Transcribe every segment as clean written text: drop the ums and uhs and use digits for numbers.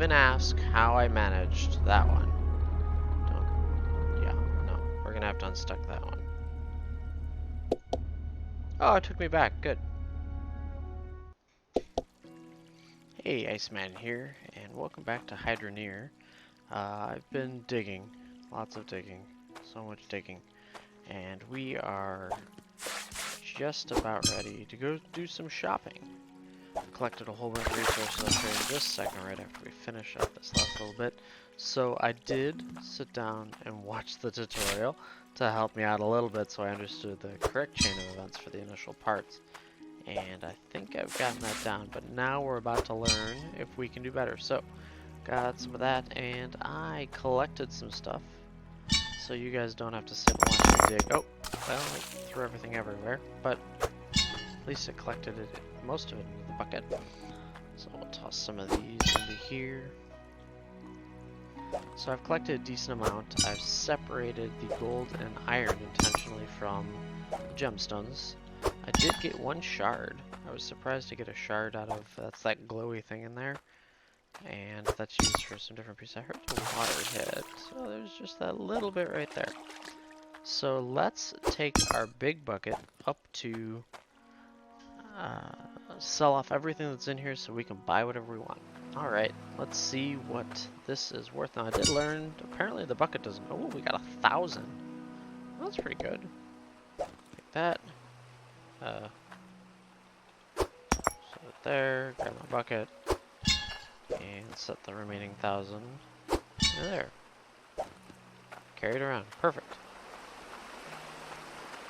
even ask how I managed that one. Yeah, no. We're gonna have to unstuck that one. Oh, it took me back. Good. Hey, Iceman here, and welcome back to Hydroneer. I've been digging. Lots of digging. So much digging. And we are just about ready to go do some shopping. Collected a whole bunch of resources up here in just a second right after we finish up this last little bit. So I did sit down and watch the tutorial to help me out a little bit so I understood the correct chain of events for the initial parts. And I think I've gotten that down, but now we're about to learn if we can do better. So, got some of that, and I collected some stuff so you guys don't have to sit and watch me dig. Oh, well, I threw everything everywhere, but at least I collected it, most of it into the bucket. So we'll toss some of these into here. So I've collected a decent amount. I've separated the gold and iron intentionally from the gemstones. I did get one shard. I was surprised to get a shard out of, that's that glowy thing in there. And that's used for some different pieces. I heard the water hit, so there's just that little bit right there. So let's take our big bucket up to sell off everything that's in here so we can buy whatever we want. Alright, let's see what this is worth. Now I did learn, apparently the bucket doesn't, oh, we got 1,000. That's pretty good. Take that. Set it there, grab my bucket, and set the remaining 1,000 there. Carry it around. Perfect.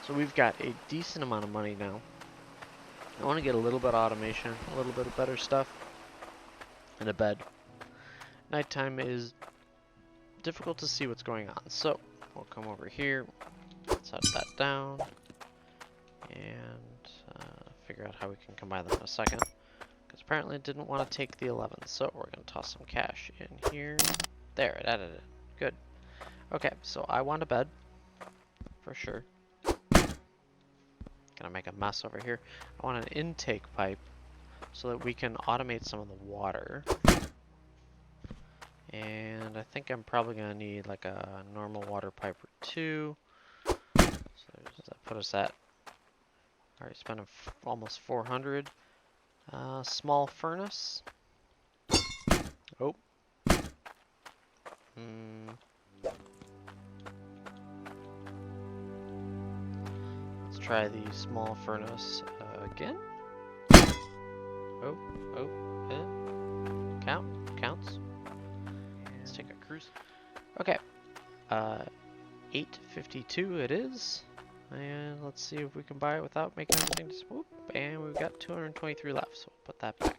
So we've got a decent amount of money now. I want to get a little bit of automation, a little bit of better stuff, and a bed. Nighttime is difficult to see what's going on, so we'll come over here, set that down, and figure out how we can combine them in a second. Because apparently it didn't want to take the 11, so we're going to toss some cash in here. There, it added it. Good. Okay, so I want a bed, for sure. Gonna make a mess over here. I want an intake pipe so that we can automate some of the water. And I think I'm probably gonna need like a normal water pipe or two. So does that put us at? Already spending almost 400. Small furnace. Oh. Let's try the small furnace again. Oh, counts. Let's take a cruise. Okay, 852 it is, and let's see if we can buy it without making anything to swoop. And we've got 223 left, so we'll put that back.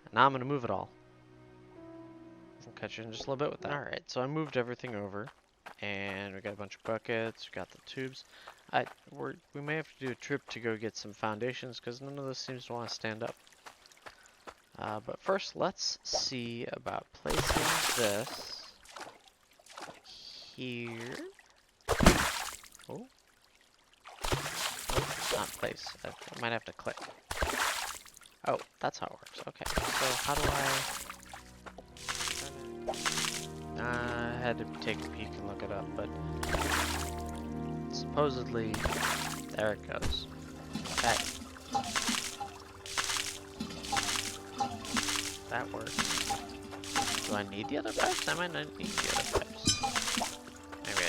And now I'm gonna move it all. I'll catch you in just a little bit with that. All right, so I moved everything over. And we got a bunch of buckets, we got the tubes. We may have to do a trip to go get some foundations because none of this seems to want to stand up. But first, let's see about placing this here. Oh, not place. I might have to click. Oh, that's how it works. Okay, so how do I had to take a peek and look it up, but supposedly, there it goes. Okay. That works. Do I need the other pipes? I might not need the other pipes. Maybe I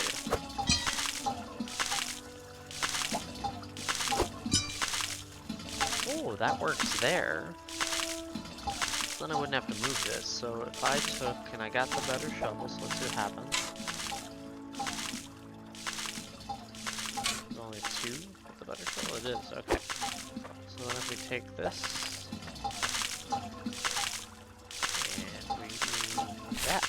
do. Oh, that works there. Then I wouldn't have to move this. So if I took, and I got the better shovels, let's see what happens. There's only 2 with the better shovel. It is, okay. So then if we take this, and we do that.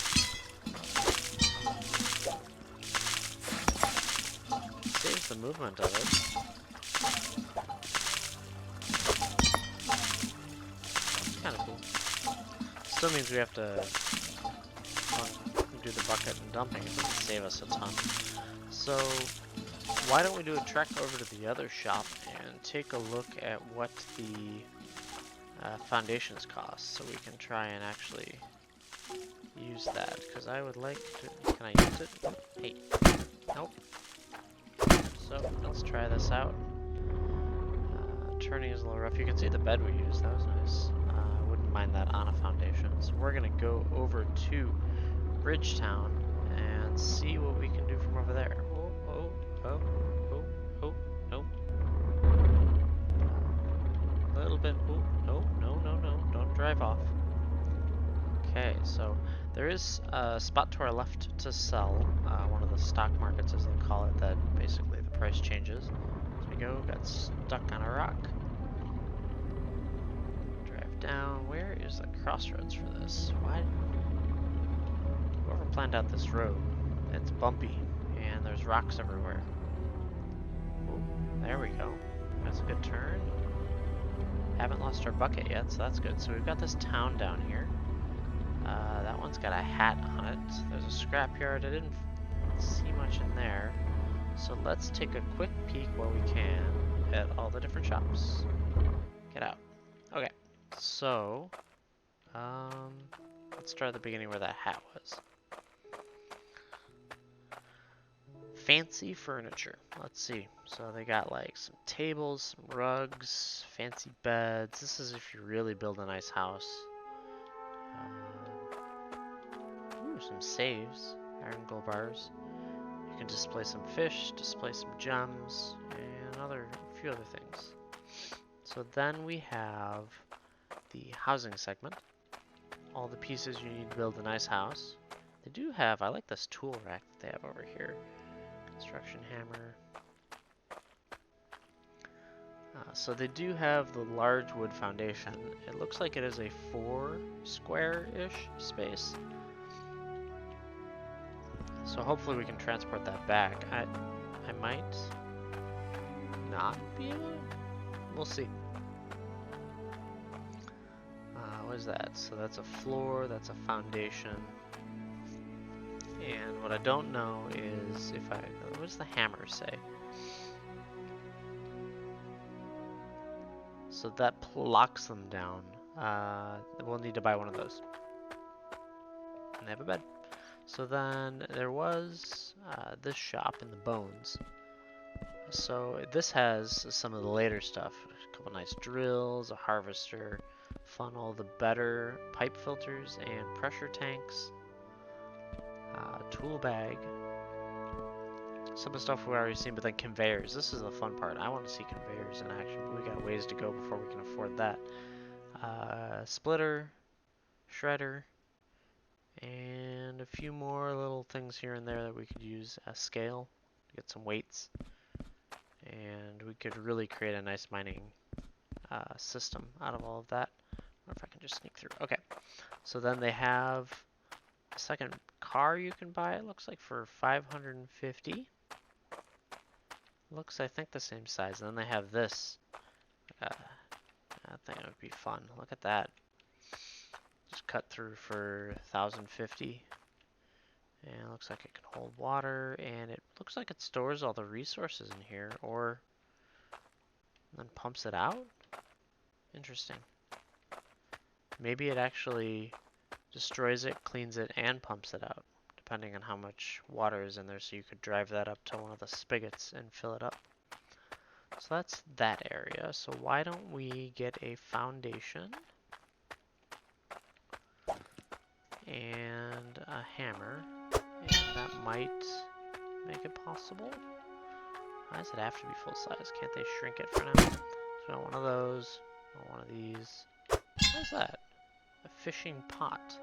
Saves the movement of it. That's kind of cool. Still means we have to do the bucket and dumping. It doesn't save us a ton. So why don't we do a trek over to the other shop and take a look at what the foundations cost, so we can try and actually use that, because I would like to... Can I use it? Oh, hey. Nope. So, let's try this out. Turning is a little rough. You can see the bed we used. That was nice. I wouldn't mind that on a foundation. So we're going to go over to Bridgetown and see what we can do from over there. Oh, oh, oh, oh, oh, nope. A little bit. Oh, no, no, no, no. Don't drive off. Okay, so there is a spot to our left to sell. One of the stock markets, as they call it, that basically the price changes. There we go. Got stuck on a rock. Drive down. Where is the crossroads for this? Why? Whoever planned out this road, it's bumpy, and there's rocks everywhere. Ooh, there we go. That's a good turn. Haven't lost our bucket yet, so that's good. So we've got this town down here. That one's got a hat on it. There's a scrapyard. I didn't see much in there. So let's take a quick peek while we can at all the different shops. Get out. Okay, so let's start at the beginning where that hat was. Fancy furniture. Let's see. So they got like some tables, some rugs, fancy beds. This is if you really build a nice house. Ooh, some saves, iron gold bars. You can display some fish, display some gems, and a few other things. So then we have the housing segment. All the pieces you need to build a nice house. They do have, I like this tool rack that they have over here. Construction hammer. So they do have the large wood foundation. It looks like it is a 4 square-ish space. So hopefully we can transport that back. I might not be able to. We'll see. What is that? So that's a floor, that's a foundation. And what I don't know is if what does the hammer say? So that locks them down. We'll need to buy one of those. And they have a bed. So then there was this shop in the Bones. So this has some of the later stuff. A couple nice drills, a harvester, funnel, the better pipe filters and pressure tanks, tool bag. Some of the stuff we've already seen, but then conveyors. This is the fun part. I want to see conveyors in action, but we got ways to go before we can afford that. Splitter, shredder, and a few more little things here and there that we could use as scale to get some weights. And we could really create a nice mining system out of all of that. Or if I can just sneak through. Okay, so then they have a second car you can buy. It looks like for 550. Looks, I think, the same size. And then they have this. I think it would be fun. Look at that. Just cut through for 1,050. And it looks like it can hold water. And it looks like it stores all the resources in here. Or then pumps it out. Interesting. Maybe it actually destroys it, cleans it, and pumps it out, depending on how much water is in there, so you could drive that up to one of the spigots and fill it up. So that's that area. So why don't we get a foundation and a hammer, and that might make it possible. Why does it have to be full size? Can't they shrink it for now? So I want one of those, I want one of these. What is that? A fishing pot.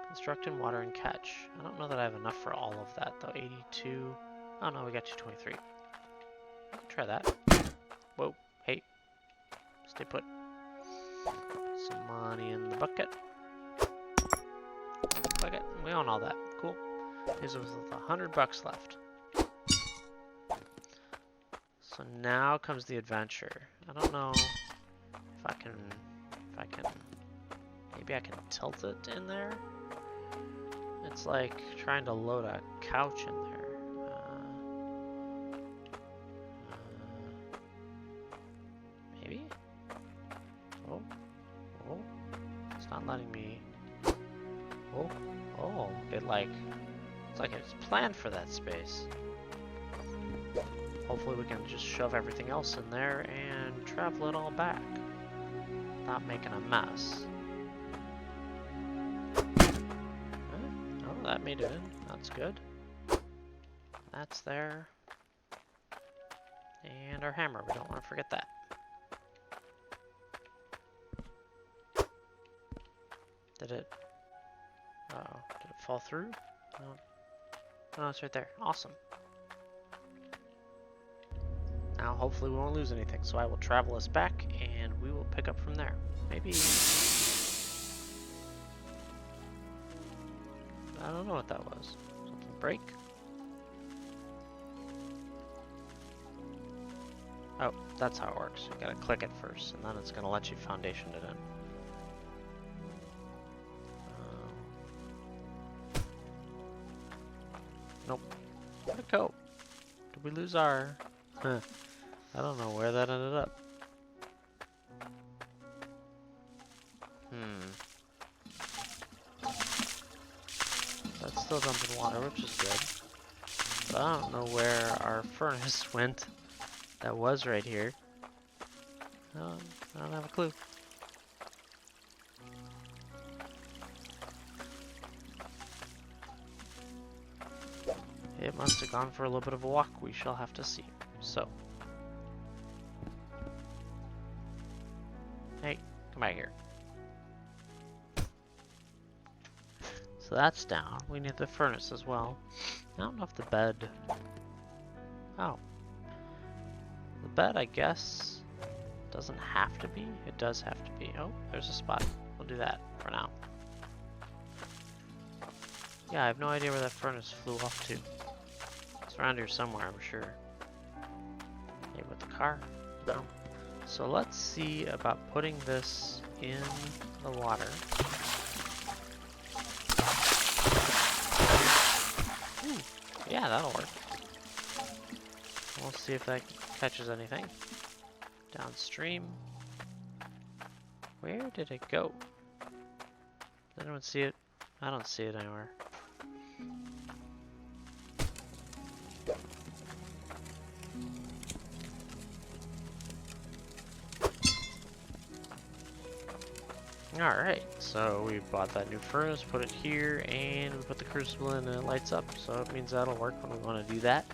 Construct in water and catch. I don't know that I have enough for all of that though. 82. Oh no, we got 223. I can try that. Whoa, hey. Stay put. Some money in the bucket. Bucket. We own all that. Cool. There's $100 left. So now comes the adventure. I don't know if I can, maybe I can tilt it in there. It's like trying to load a couch in there. Maybe? Oh, not letting me... Oh, oh, it's like it's planned for that space. Hopefully we can just shove everything else in there and travel it all back. Not making a mess. Oh, that made it in. That's good. That's there. And our hammer, we don't want to forget that. Did it... Uh-oh, did it fall through? No. Oh, it's right there. Awesome. Now, hopefully we won't lose anything, so I will travel us back, and we will pick up from there. Maybe... I don't know what that was. Something break? Oh, that's how it works. You gotta click it first, and then it's gonna let you foundation it in. Nope. Where'd it go? Did we lose our... Huh. I don't know where that ended up. That's still dumping water, which is good. But I don't know where our furnace went. That was right here. I don't have a clue. It must have gone for a little bit of a walk. We shall have to see. So. Hey, come back here. So that's down. We need the furnace as well. I don't know if the bed... Oh. The bed, I guess, doesn't have to be. It does have to be. Oh, there's a spot. We'll do that for now. Yeah, I have no idea where that furnace flew off to. It's around here somewhere, I'm sure. Maybe with the car? No. So let's see about putting this in the water. Ooh, yeah, that'll work. We'll see if that catches anything. Downstream. Where did it go? Does anyone see it? I don't see it anywhere. Alright, so we bought that new furnace, put it here, and we put the crucible in and it lights up, so it means that'll work when we want to do that.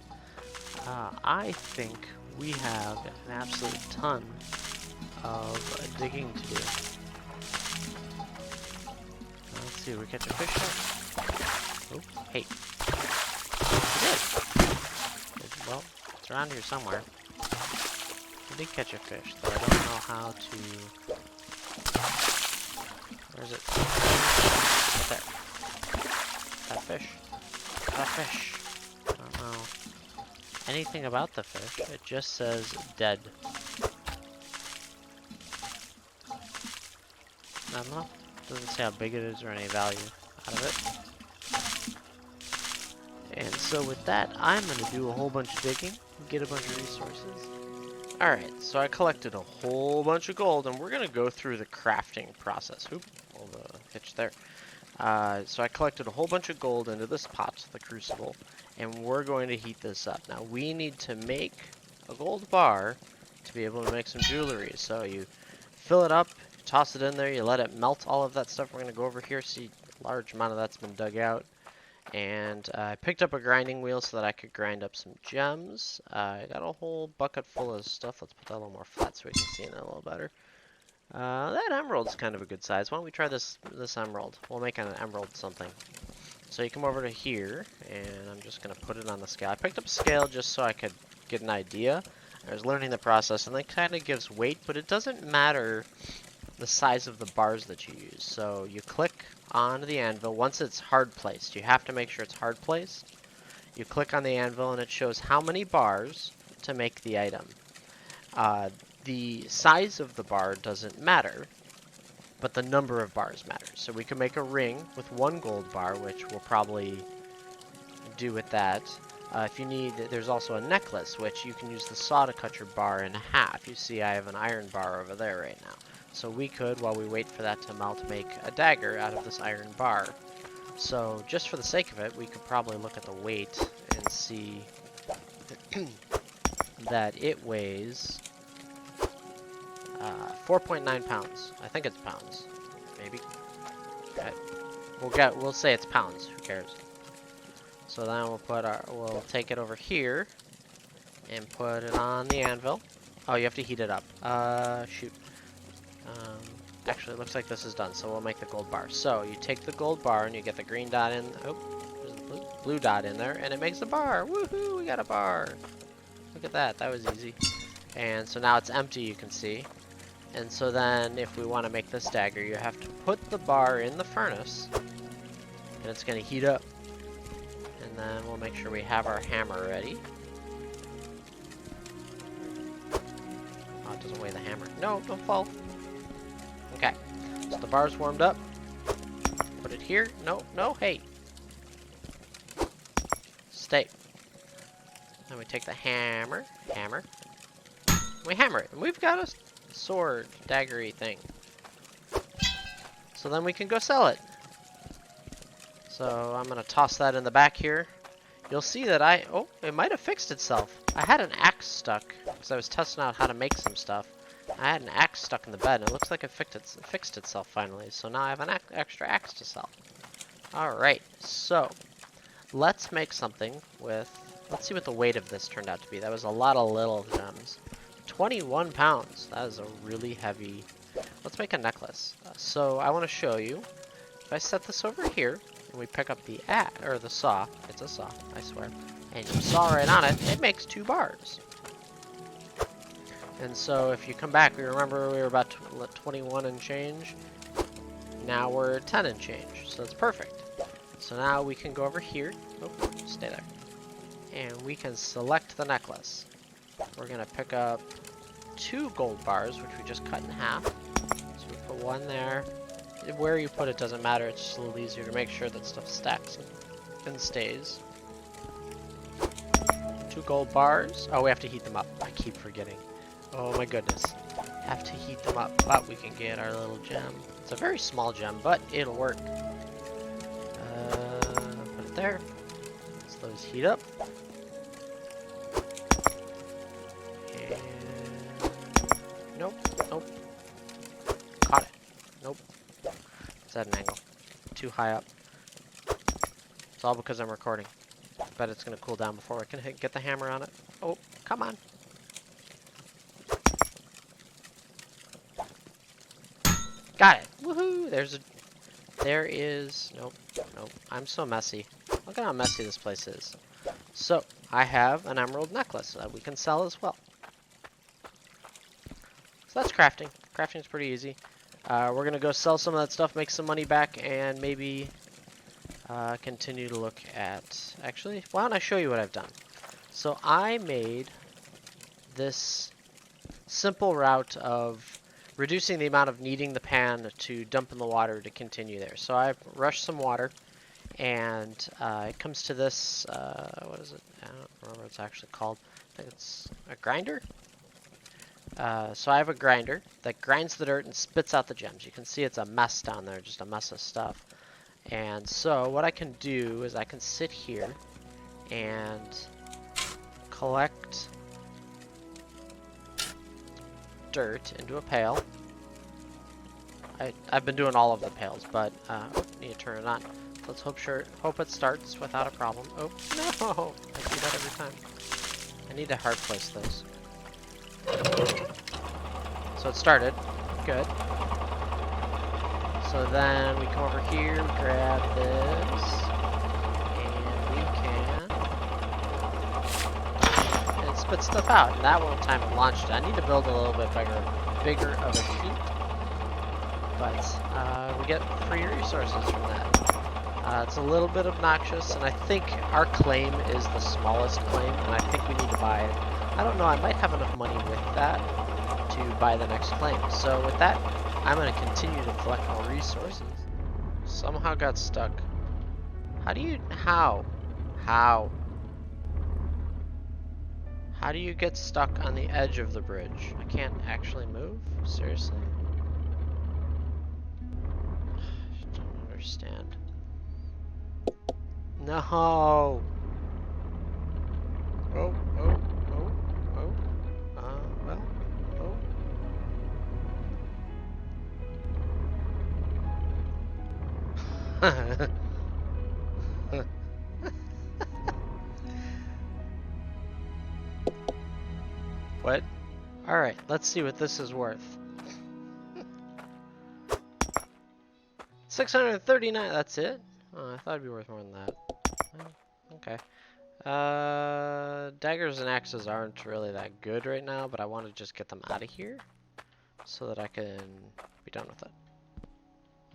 I think we have an absolute ton of digging to do. Let's see, we catch a fish yet? Oh, hey. We did. Well, it's around here somewhere. We did catch a fish, though I don't know how to... Where is it? Right there. That fish. That fish. I don't know anything about the fish. It just says dead. I don't know. Doesn't say how big it is or any value out of it. And so with that, I'm going to do a whole bunch of digging, get a bunch of resources. Alright, so I collected a whole bunch of gold, and we're going to go through the crafting process. Oop, hold the hitch there. So I collected a whole bunch of gold into this pot, the crucible, and we're going to heat this up. Now, we need to make a gold bar to be able to make some jewelry. So you fill it up, toss it in there, you let it melt all of that stuff. We're going to go over here, see a large amount of that's been dug out. And I picked up a grinding wheel so that I could grind up some gems. I got a whole bucket full of stuff. Let's put that a little more flat so we can see it a little better. That emerald's kind of a good size. Why don't we try this emerald? We'll make an emerald something. So you come over to here, and I'm just going to put it on the scale. I picked up a scale just so I could get an idea. I was learning the process, and it kind of gives weight, but it doesn't matter the size of the bars that you use. So you click on the anvil once it's hard placed. You have to make sure it's hard placed. You click on the anvil and it shows how many bars to make the item. The size of the bar doesn't matter, but the number of bars matters. So we can make a ring with one gold bar, which we'll probably do with that. If you need, there's also a necklace, which you can use the saw to cut your bar in half. You see I have an iron bar over there right now. So we could, while we wait for that to melt, make a dagger out of this iron bar. So just for the sake of it, we could probably look at the weight and see that it weighs 4.9 pounds. I think it's pounds, maybe. Okay. We'll say it's pounds. Who cares? So then we'll take it over here and put it on the anvil. Oh, you have to heat it up. Shoot. Actually, it looks like this is done, so we'll make the gold bar. So you take the gold bar and you get the green dot in. Oh, there's the blue dot in there, and it makes the bar. Woohoo! We got a bar. Look at that. That was easy. And so now it's empty. You can see. And so then, if we want to make this dagger, you have to put the bar in the furnace, and it's going to heat up. And then we'll make sure we have our hammer ready. Oh, it doesn't weigh the hammer. No, don't fall. Okay, so the bar's warmed up. Put it here. No, no, hey. Stay. Then we take the hammer. We hammer it, and we've got a sword, daggery thing. So then we can go sell it. So I'm going to toss that in the back here. You'll see that oh, it might have fixed itself. I had an axe stuck because I was testing out how to make some stuff. I had an axe stuck in the bed, and it looks like it fixed itself finally. So now I have an extra axe to sell. Alright, so let's make something with... Let's see what the weight of this turned out to be. That was a lot of little gems. 21 pounds. That is a really heavy... Let's make a necklace. So I want to show you. If I set this over here, and we pick up the saw. It's a saw, I swear. And you saw right on it, it makes 2 bars. And so if you come back, we remember we were about 21 and change. Now we're 10 and change, so that's perfect. So now we can go over here. Oh, stay there. And we can select the necklace. We're going to pick up 2 gold bars, which we just cut in half. So we put one there. Where you put it doesn't matter, it's just a little easier to make sure that stuff stacks and stays. 2 gold bars. Oh, we have to heat them up. I keep forgetting. Oh my goodness. Have to heat them up, but we can get our little gem. It's a very small gem, but it'll work. Put it there. Let those heat up. And... Nope, nope. Caught it. Nope. It's at an angle. Too high up. It's all because I'm recording. I bet it's going to cool down before I can get the hammer on it. Oh, come on. Got it. Woohoo! There is... Nope. Nope. I'm so messy. Look at how messy this place is. So, I have an emerald necklace that we can sell as well. So that's crafting. Crafting's pretty easy. We're going to go sell some of that stuff, make some money back, and maybe continue to look at... Actually, why don't I show you what I've done? So I made this simple route of reducing the amount of kneading the pan to dump in the water to continue there. So I've rushed some water, and it comes to this, what is it? I don't remember what it's actually called. I think it's a grinder? So I have a grinder that grinds the dirt and spits out the gems. You can see it's a mess down there, just a mess of stuff. And so what I can do is I can sit here and collect dirt into a pail. I've been doing all of the pails, but need to turn it on. Let's hope it starts without a problem. Oh no! I do that every time. I need to hard place those. So it started. Good. So then we come over here, grab this, and we can... And it spits stuff out. And that one time it launched it. I need to build a little bit bigger of a chute. But we get free resources from that. It's a little bit obnoxious, and I think our claim is the smallest claim, and I think we need to buy it. I don't know, I might have enough money with that to buy the next claim. So with that, I'm going to continue to collect more resources. Somehow got stuck. How? How do you get stuck on the edge of the bridge? I can't actually move? Seriously? I don't understand. No! Oh, oh, oh, oh. Well, oh. What? Alright, let's see what this is worth. 639, that's it? Oh, I thought it'd be worth more than that. Oh, okay. Daggers and axes aren't really that good right now, but I want to just get them out of here so that I can be done with it.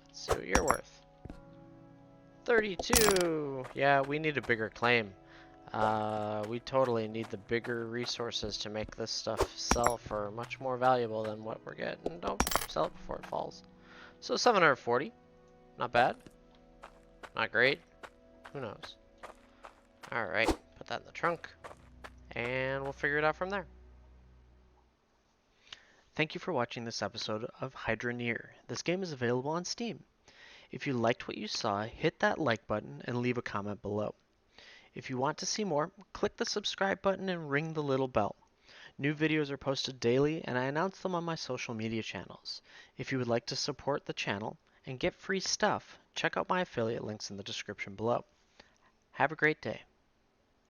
Let's see what you're worth. 32! Yeah, we need a bigger claim. We totally need the bigger resources to make this stuff sell for much more valuable than what we're getting. Don't sell it before it falls. So 740. Not bad. Not great. Who knows? Alright, put that in the trunk. And we'll figure it out from there. Thank you for watching this episode of Hydroneer. This game is available on Steam. If you liked what you saw, hit that like button and leave a comment below. If you want to see more, click the subscribe button and ring the little bell. New videos are posted daily and I announce them on my social media channels. If you would like to support the channel and get free stuff, check out my affiliate links in the description below. Have a great day.